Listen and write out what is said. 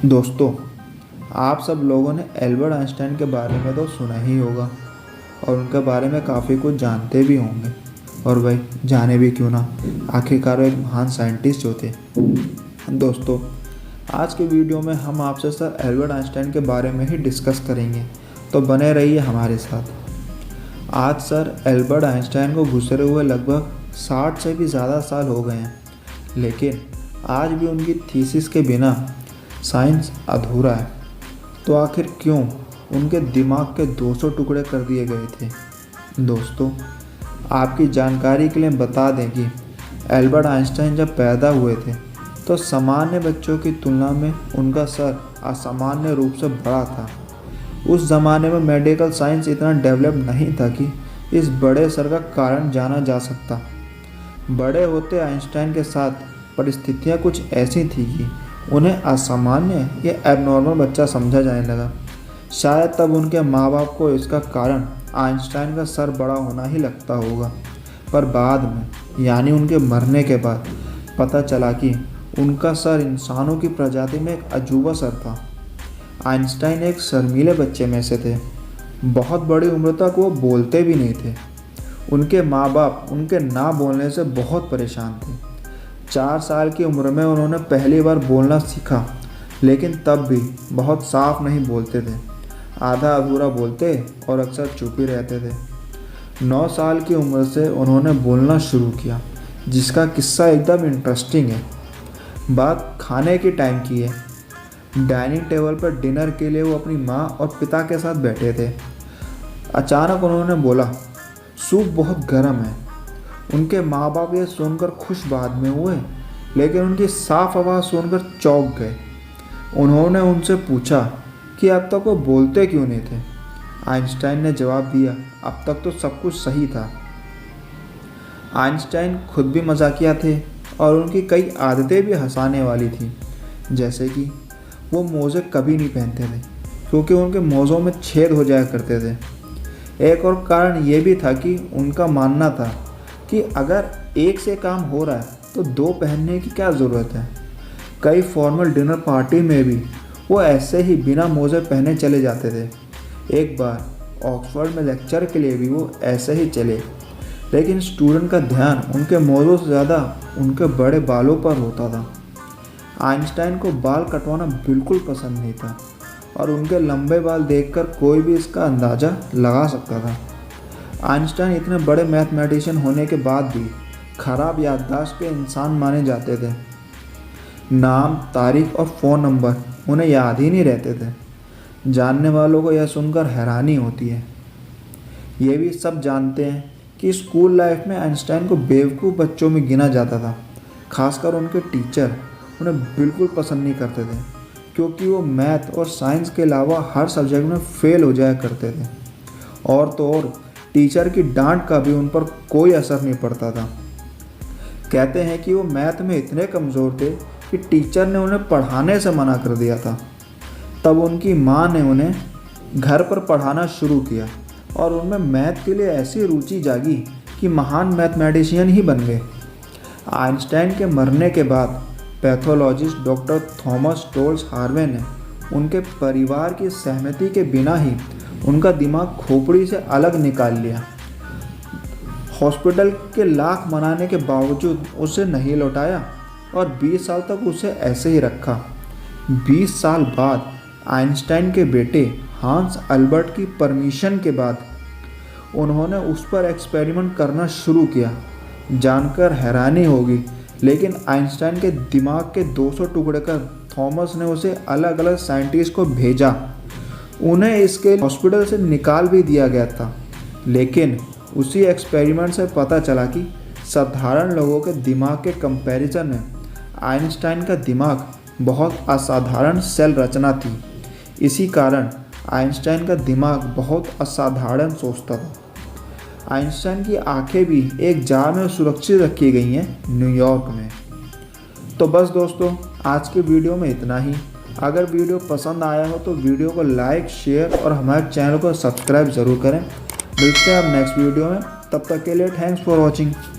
दोस्तों, आप सब लोगों ने एल्बर्ट आइंस्टाइन के बारे में तो सुना ही होगा और उनके बारे में काफ़ी कुछ जानते भी होंगे। और भाई जाने भी क्यों ना, आखिरकार वो एक महान साइंटिस्ट जो थे। दोस्तों, आज के वीडियो में हम आपसे सर एल्बर्ट आइंस्टाइन के बारे में ही डिस्कस करेंगे, तो बने रहिए हमारे साथ। आज सर एल्बर्ट आइंस्टाइन को गुजरे हुए लगभग 60 से भी ज़्यादा साल हो गए हैं, लेकिन आज भी उनकी थीसिस के बिना साइंस अधूरा है। तो आखिर क्यों उनके दिमाग के 200 टुकड़े कर दिए गए थे? दोस्तों, आपकी जानकारी के लिए बता दें कि एल्बर्ट आइंस्टाइन जब पैदा हुए थे तो सामान्य बच्चों की तुलना में उनका सर असामान्य रूप से बड़ा था। उस ज़माने में मेडिकल साइंस इतना डेवलप नहीं था कि इस बड़े सर का कारण जाना जा सकता। बड़े होते आइंस्टाइन के साथ परिस्थितियाँ कुछ ऐसी थी कि उन्हें असामान्य या एबनॉर्मल बच्चा समझा जाने लगा। शायद तब उनके माँ बाप को इसका कारण आइंस्टाइन का सर बड़ा होना ही लगता होगा, पर बाद में यानी उनके मरने के बाद पता चला कि उनका सर इंसानों की प्रजाति में एक अजूबा सर था। आइंस्टाइन एक शर्मीले बच्चे में से थे। बहुत बड़ी उम्र तक वो बोलते भी नहीं थे। उनके माँ बाप उनके ना बोलने से बहुत परेशान थे। 4 साल की उम्र में उन्होंने पहली बार बोलना सीखा, लेकिन तब भी बहुत साफ नहीं बोलते थे। आधा अधूरा बोलते और अक्सर चुप ही रहते थे। 9 साल की उम्र से उन्होंने बोलना शुरू किया, जिसका किस्सा एकदम इंटरेस्टिंग है। बात खाने के टाइम की है। डाइनिंग टेबल पर डिनर के लिए वो अपनी माँ और पिता के साथ बैठे थे। अचानक उन्होंने बोला, सूप बहुत गर्म है। उनके माँ बाप ये सुनकर खुश बाद में हुए, लेकिन उनकी साफ आवाज़ सुनकर चौंक गए। उन्होंने उनसे पूछा कि अब तक वो बोलते क्यों नहीं थे। आइंस्टाइन ने जवाब दिया, अब तक तो सब कुछ सही था। आइंस्टाइन खुद भी मजाकिया थे और उनकी कई आदतें भी हंसाने वाली थी, जैसे कि वो मोज़े कभी नहीं पहनते थे क्योंकि उनके मोज़ों में छेद हो जाया करते थे। एक और कारण ये भी था कि उनका मानना था कि अगर एक से काम हो रहा है तो 2 पहनने की क्या ज़रूरत है। कई फॉर्मल डिनर पार्टी में भी वो ऐसे ही बिना मोज़े पहने चले जाते थे। एक बार ऑक्सफोर्ड में लेक्चर के लिए भी वो ऐसे ही चले, लेकिन स्टूडेंट का ध्यान उनके मोज़ों से ज़्यादा उनके बड़े बालों पर होता था। आइंस्टाइन को बाल कटवाना बिल्कुल पसंद नहीं था और उनके लंबे बाल देखकर कोई भी इसका अंदाज़ा लगा सकता था। आइंस्टाइन इतने बड़े मैथमेटिशियन होने के बाद भी खराब याददाश्त के इंसान माने जाते थे। नाम, तारीख और फ़ोन नंबर उन्हें याद ही नहीं रहते थे। जानने वालों को यह सुनकर हैरानी होती है। ये भी सब जानते हैं कि स्कूल लाइफ में आइंस्टाइन को बेवकूफ़ बच्चों में गिना जाता था। खासकर उनके टीचर उन्हें बिल्कुल पसंद नहीं करते थे क्योंकि वो मैथ और साइंस के अलावा हर सब्जेक्ट में फ़ेल हो जाया करते थे। और तो और टीचर की डांट का भी उन पर कोई असर नहीं पड़ता था। कहते हैं कि वो मैथ में इतने कमज़ोर थे कि टीचर ने उन्हें पढ़ाने से मना कर दिया था। तब उनकी माँ ने उन्हें घर पर पढ़ाना शुरू किया और उनमें मैथ के लिए ऐसी रुचि जागी कि महान मैथमेटिशियन ही बन गए। आइंस्टाइन के मरने के बाद pathologist doctor Thomas Stoltz Harvey ने उनके परिवार की सहमति के बिना ही उनका दिमाग खोपड़ी से अलग निकाल लिया। हॉस्पिटल के लाख मनाने के बावजूद उसे नहीं लौटाया और 20 साल तक उसे ऐसे ही रखा। 20 साल बाद आइंस्टाइन के बेटे हांस अल्बर्ट की परमिशन के बाद उन्होंने उस पर एक्सपेरिमेंट करना शुरू किया। जानकर हैरानी होगी, लेकिन आइंस्टाइन के दिमाग के 200 टुकड़े कर थॉमस ने उसे अलग अलग साइंटिस्ट को भेजा। उन्हें इसके हॉस्पिटल से निकाल भी दिया गया था, लेकिन उसी एक्सपेरिमेंट से पता चला कि साधारण लोगों के दिमाग के कंपैरिजन में आइंस्टाइन का दिमाग बहुत असाधारण सेल रचना थी। इसी कारण आइंस्टाइन का दिमाग बहुत असाधारण सोचता था। आइंस्टाइन की आंखें भी एक जार में सुरक्षित रखी गई हैं न्यूयॉर्क में। तो बस दोस्तों, आज के वीडियो में इतना ही। अगर वीडियो पसंद आया हो तो वीडियो को लाइक, शेयर और हमारे चैनल को सब्सक्राइब ज़रूर करें। मिलते हैं अब नेक्स्ट वीडियो में, तब तक के लिए थैंक्स फॉर वॉचिंग।